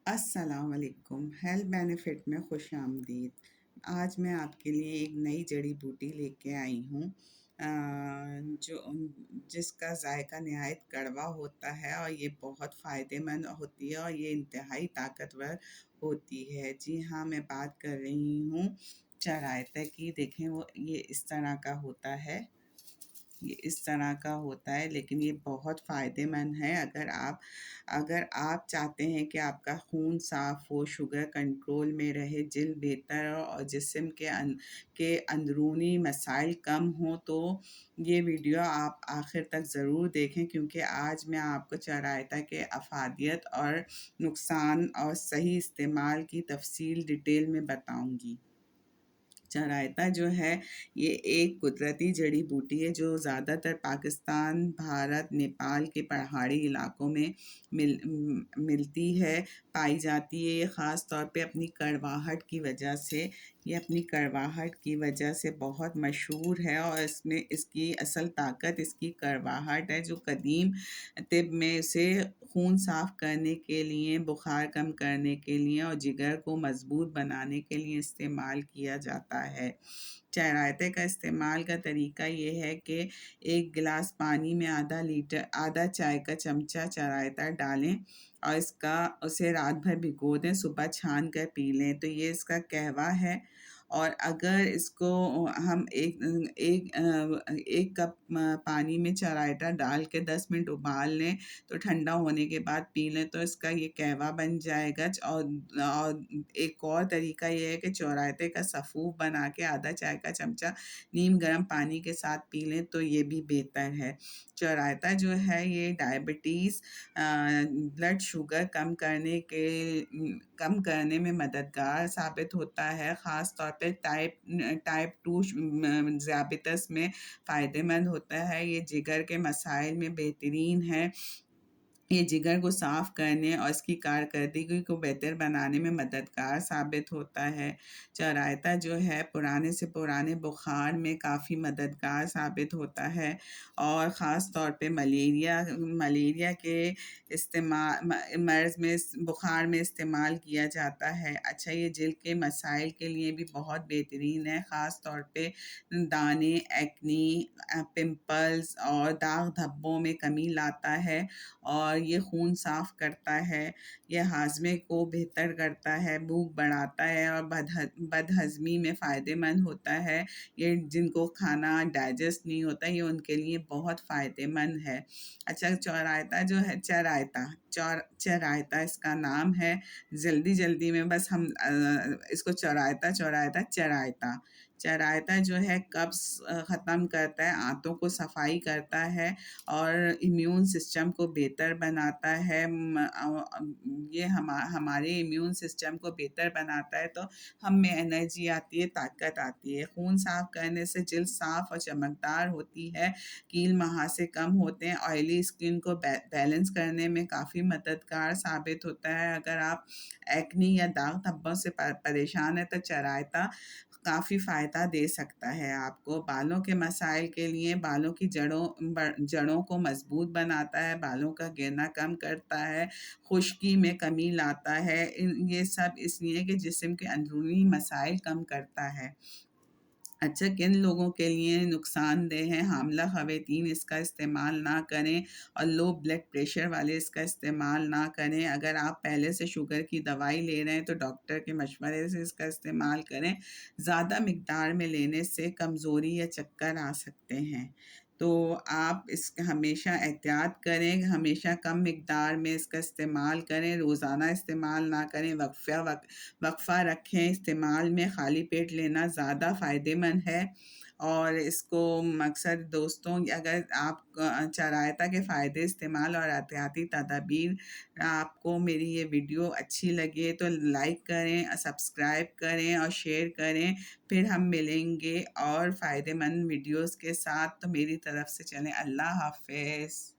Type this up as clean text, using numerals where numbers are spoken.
السلام علیکم، health benefit میں خوش آمدید۔ آج میں آپ کے لیے ایک نئی جڑی بوٹی لے کے آئی ہوں جو جس کا ذائقہ نہایت کڑوا ہوتا ہے اور یہ بہت فائدہ مند ہوتی ہے اور یہ انتہائی طاقتور ہوتی ہے۔ جی ہاں، میں بات کر رہی ہوں چرائتا کی۔ دیکھیں وہ یہ اس طرح کا ہوتا ہے، یہ اس طرح کا ہوتا ہے، لیکن یہ بہت فائدہ مند ہے۔ اگر آپ چاہتے ہیں کہ آپ کا خون صاف ہو، شوگر کنٹرول میں رہے، جلد بہتر ہو اور جسم کے اندرونی مسائل کم ہوں، تو یہ ویڈیو آپ آخر تک ضرور دیکھیں، کیونکہ آج میں آپ کو چرائتا کے افادیت اور نقصان اور صحیح استعمال کی تفصیل ڈیٹیل میں بتاؤں گی۔ چرائتا جو ہے یہ ایک قدرتی جڑی بوٹی ہے جو زیادہ تر پاکستان، بھارت، نیپال کے پہاڑی علاقوں میں ملتی ہے، پائی جاتی ہے۔ یہ خاص طور پہ اپنی کڑواہٹ کی وجہ سے بہت مشہور ہے، اور اس کی اصل طاقت اس کی کڑواہٹ ہے، جو قدیم طب میں اسے خون صاف کرنے کے لیے، بخار کم کرنے کے لیے اور جگر کو مضبوط بنانے کے لیے استعمال کیا جاتا ہے۔ چرائتے کا استعمال کا طریقہ یہ ہے کہ ایک گلاس پانی میں آدھا چائے کا چمچہ چرائتا ڈالیں اور اسے رات بھر بھگو دیں، صبح چھان کر پی لیں، تو یہ اس کا قہوہ ہے۔ اور اگر اس کو ہم ایک کپ پانی میں چرائتا ڈال کے 10 منٹ ابال لیں تو ٹھنڈا ہونے کے بعد پی لیں تو اس کا یہ قہوہ بن جائے گا۔ اور ایک اور طریقہ یہ ہے کہ چرائتے کا سفوف بنا کے آدھا چائے کا چمچہ نیم گرم پانی کے ساتھ پی لیں تو یہ بھی بہتر ہے۔ چرائتا جو ہے یہ ڈائبٹیز، بلڈ شوگر کم کرنے میں مددگار ثابت ہوتا ہے، خاص طور پہ ٹائپ 2 ذیابیطس میں فائدہ مند ہوتا ہے۔ یہ جگر کے مسائل میں بہترین ہے، یہ جگر کو صاف کرنے اور اس کی کارکردگی کو بہتر بنانے میں مددگار ثابت ہوتا ہے۔ چرائتا جو ہے پرانے سے پرانے بخار میں کافی مددگار ثابت ہوتا ہے، اور خاص طور پہ ملیریا کے مرض میں بخار میں استعمال کیا جاتا ہے۔ اچھا، یہ جلد کے مسائل کے لیے بھی بہت بہترین ہے، خاص طور پہ دانے، ایکنی، پمپلز اور داغ دھبوں میں کمی لاتا ہے، اور یہ خون صاف کرتا ہے، یہ ہاضمے کو بہتر کرتا ہے، بھوک بڑھاتا ہے اور بد ہضمی میں فائدہ مند ہوتا ہے۔ یہ جن کو کھانا ڈائجسٹ نہیں ہوتا یہ ان کے لیے بہت فائدہ مند ہے۔ اچھا، چرائتا جو ہے چرائتا اس کا نام ہے، جلدی میں بس ہم اس کو چرائتا جو ہے قبض ختم کرتا ہے، آنتوں کو صفائی کرتا ہے اور امیون سسٹم کو بہتر بناتا ہے۔ یہ ہمارے امیون سسٹم کو بہتر بناتا ہے تو ہم میں انرجی آتی ہے، طاقت آتی ہے۔ خون صاف کرنے سے جلد صاف اور چمکدار ہوتی ہے، کیل مہاسے کم ہوتے ہیں، آئلی اسکن کو بیلنس کرنے میں کافی مددگار ثابت ہوتا ہے۔ اگر آپ ایکنی یا داغ دھبوں سے پریشان ہیں تو چرائتا کافی فائدہ دے سکتا ہے آپ کو۔ بالوں کے مسائل کے لیے بالوں کی جڑوں کو مضبوط بناتا ہے، بالوں کا گرنا کم کرتا ہے، خشکی میں کمی لاتا ہے، یہ سب اس لیے کہ جسم کے اندرونی مسائل کم کرتا ہے۔ اچھا، کن لوگوں کے لیے نقصان دہ ہے؟ حاملہ خواتین اس کا استعمال نہ کریں، اور لو بلڈ پریشر والے اس کا استعمال نہ کریں۔ اگر آپ پہلے سے شوگر کی دوائی لے رہے ہیں تو ڈاکٹر کے مشورے سے اس کا استعمال کریں۔ زیادہ مقدار میں لینے سے کمزوری یا چکر آ سکتے ہیں، تو آپ ہمیشہ احتیاط کریں، ہمیشہ کم مقدار میں اس کا استعمال کریں، روزانہ استعمال نہ کریں، وقفہ رکھیں استعمال میں۔ خالی پیٹ لینا زیادہ فائدہ مند ہے، اور اس کو اکثر دوستوں، اگر آپ چرائتا کے فائدے، استعمال اور احتیاطی تدابیر آپ کو میری یہ ویڈیو اچھی لگے تو لائک کریں، سبسکرائب کریں اور شیئر کریں۔ پھر ہم ملیں گے اور فائدہ مند ویڈیوز کے ساتھ، تو میری طرف سے چلیں۔ اللہ حافظ۔